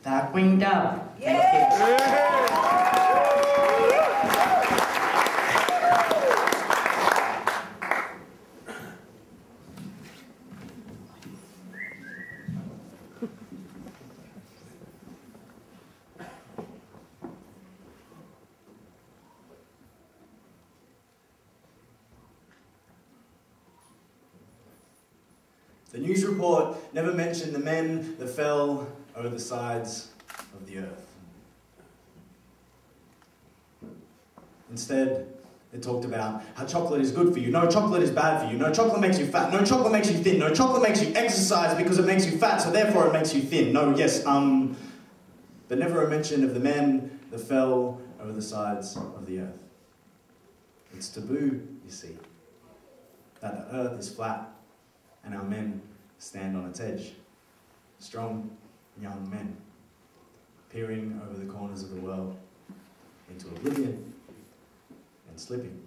Darkwing dub. The news report never mentioned the men that fell over the sides of the earth. Instead, it talked about how chocolate is good for you. No, chocolate is bad for you. No, chocolate makes you fat. No, chocolate makes you thin. No, chocolate makes you exercise because it makes you fat, so therefore it makes you thin. No, yes, but never a mention of the men that fell over the sides of the earth. It's taboo, you see, that the earth is flat and our men stand on its edge. Strong, young men, peering over the corners of the world into oblivion and slipping.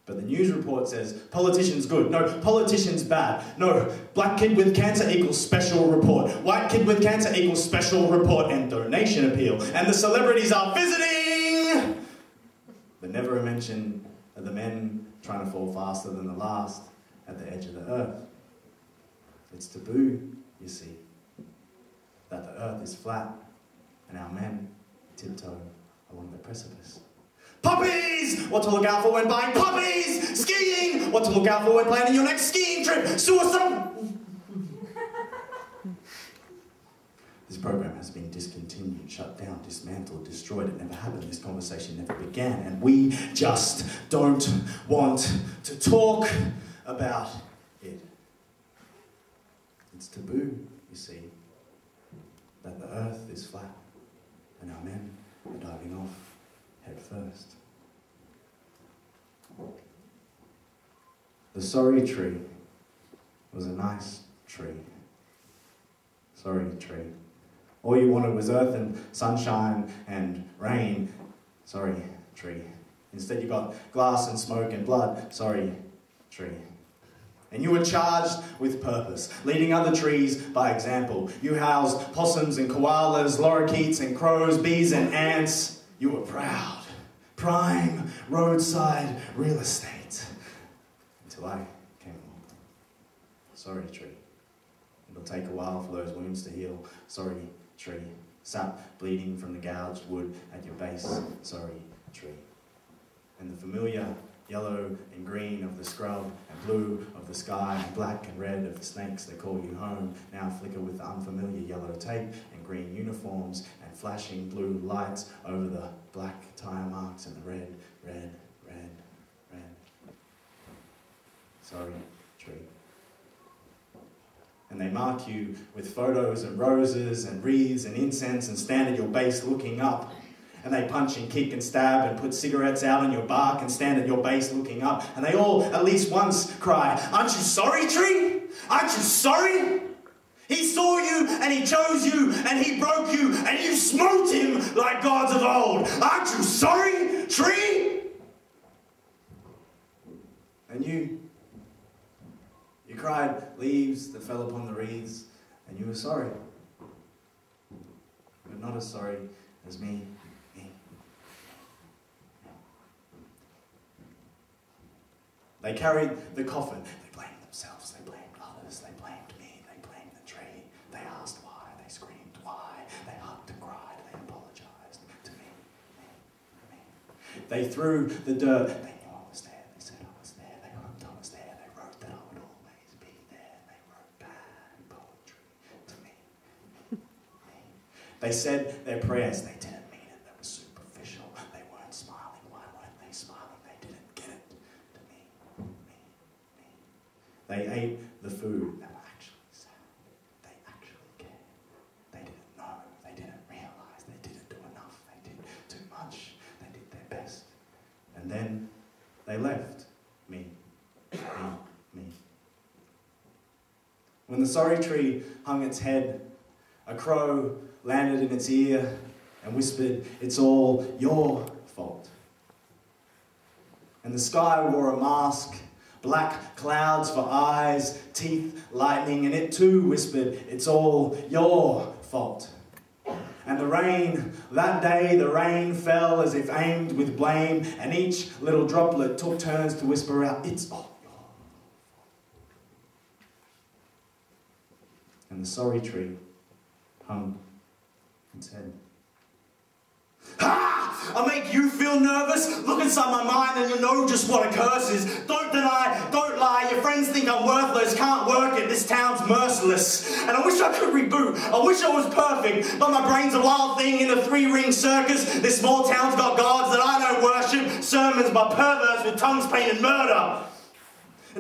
But the news report says, politicians good. No, politicians bad. No, black kid with cancer equals special report. White kid with cancer equals special report and donation appeal. And the celebrities are visiting! But never a mention of the men trying to fall faster than the last at the edge of the earth. It's taboo, you see, that the earth is flat and our men tiptoe along the precipice. Puppies! What to look out for when buying puppies! Skiing! What to look out for when planning your next skiing trip! Suicide! This program has been discontinued, shut down, dismantled, destroyed. It never happened. This conversation never began. And we just don't want to talk about it. It's taboo, you see, that the earth is flat and our men are diving off head first. The sorry tree was a nice tree. Sorry tree. All you wanted was earth and sunshine and rain. Sorry tree. Instead you got glass and smoke and blood. Sorry tree. And you were charged with purpose, leading other trees by example. You housed possums and koalas, lorikeets and crows, bees and ants. You were proud. Prime roadside real estate. Until I came along. Sorry, tree. It'll take a while for those wounds to heal. Sorry, tree. Sap bleeding from the gouged wood at your base. Sorry, tree. And the familiar yellow and green of the scrub, and blue of the sky, and black and red of the snakes that call you home, now flicker with the unfamiliar yellow tape, and green uniforms, and flashing blue lights over the black tire marks, and the red, red, red, red. Sorry, tree. And they mark you with photos and roses and wreaths and incense and stand at your base looking up. And they punch and kick and stab and put cigarettes out on your bark and stand at your base looking up. And they all, at least once, cry, "Aren't you sorry, tree? Aren't you sorry? He saw you and he chose you and he broke you and you smote him like gods of old. Aren't you sorry, tree?" And you cried leaves that fell upon the wreaths, and you were sorry. But not as sorry as me. They carried the coffin. They blamed themselves. They blamed others. They blamed me. They blamed the tree. They asked why. They screamed why. They hugged and cried. They apologized to me. They threw the dirt. They knew I was there. They said I was there. They hoped I was there. They wrote that I would always be there. They wrote bad poetry to me. They said their prayers. They didn't mean it. They were superficial. They weren't smiling. Why weren't they smiling? They didn't get it. They ate the food. They were actually sad. They actually cared. They didn't know. They didn't realize. They didn't do enough. They did too much. They did their best. And then they left. Me. When the sorry tree hung its head, a crow landed in its ear and whispered, "It's all your fault." And the sky wore a mask black clouds for eyes, teeth, lightning, and it too whispered, "It's all your fault." And the rain, that day the rain fell as if aimed with blame, and each little droplet took turns to whisper out, "It's all your fault." And the sorry tree hung its head. "Ha! I make you feel nervous? Look inside my mind and you'll know just what a curse is. Don't deny, don't lie. Your friends think I'm worthless, can't work it. This town's merciless. And I wish I could reboot. I wish I was perfect. But my brain's a wild thing in a three-ring circus. This small town's got gods that I don't worship. Sermons by perverts with tongues painted murder.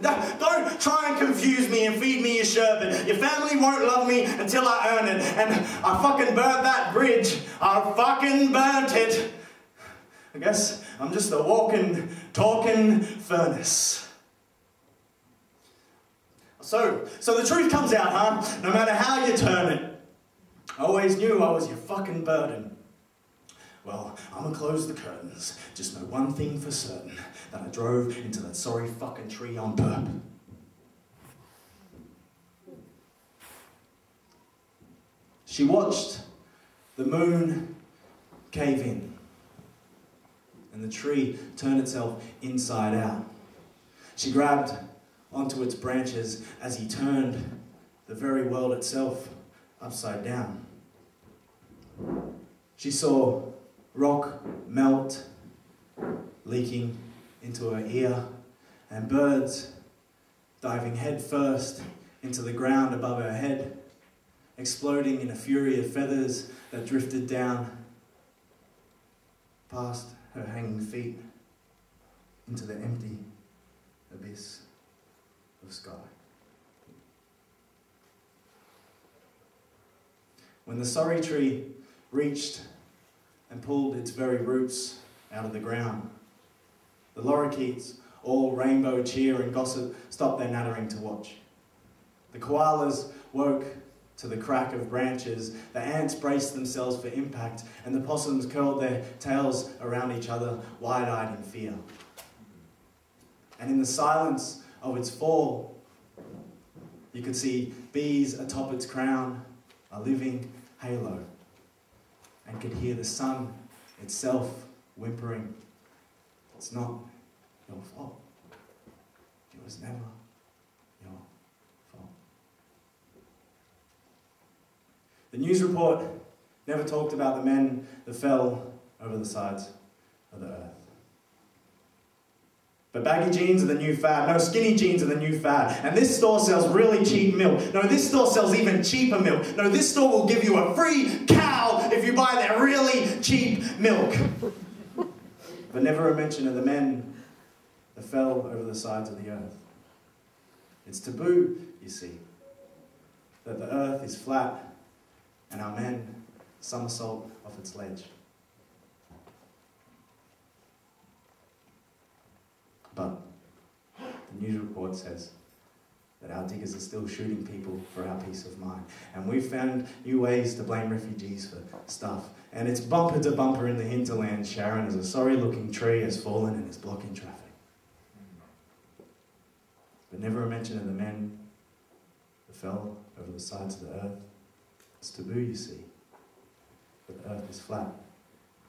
Don't try and confuse me and feed me your sherbet. Your family won't love me until I earn it. And I fucking burnt that bridge. I fucking burnt it. I guess I'm just a walking, talking furnace." So the truth comes out, huh? No matter how you turn it. I always knew I was your fucking burden. Well, I'm gonna close the curtains. Just know one thing for certain, that I drove into that sorry fucking tree on purpose. She watched the moon cave in, and the tree turn itself inside out. She grabbed onto its branches as he turned the very world itself upside down. She saw rock melt, leaking into her ear, and birds diving head first into the ground above her head, exploding in a fury of feathers that drifted down past her hanging feet into the empty abyss of sky. When the sorry tree reached and pulled its very roots out of the ground, the lorikeets, all rainbow cheer and gossip, stopped their nattering to watch. The koalas woke to the crack of branches, the ants braced themselves for impact, and the possums curled their tails around each other, wide-eyed in fear. And in the silence of its fall, you could see bees atop its crown, a living halo, and could hear the sun itself whimpering, "It's not your fault. It was never your fault." The news report never talked about the men that fell over the sides of the earth. But baggy jeans are the new fad. No, skinny jeans are the new fad. And this store sells really cheap milk. No, this store sells even cheaper milk. No, this store will give you a free cow if you buy their really cheap milk. But never a mention of the men that fell over the sides of the earth. It's taboo, you see, that the earth is flat and our men somersault off its ledge. But the news report says that our diggers are still shooting people for our peace of mind. And we've found new ways to blame refugees for stuff. And it's bumper to bumper in the hinterland, Sharon, as a sorry-looking tree has fallen and is blocking traffic. But never a mention of the men that fell over the sides of the earth. It's taboo, you see. But the earth is flat,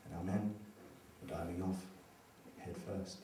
and our men are diving off head first.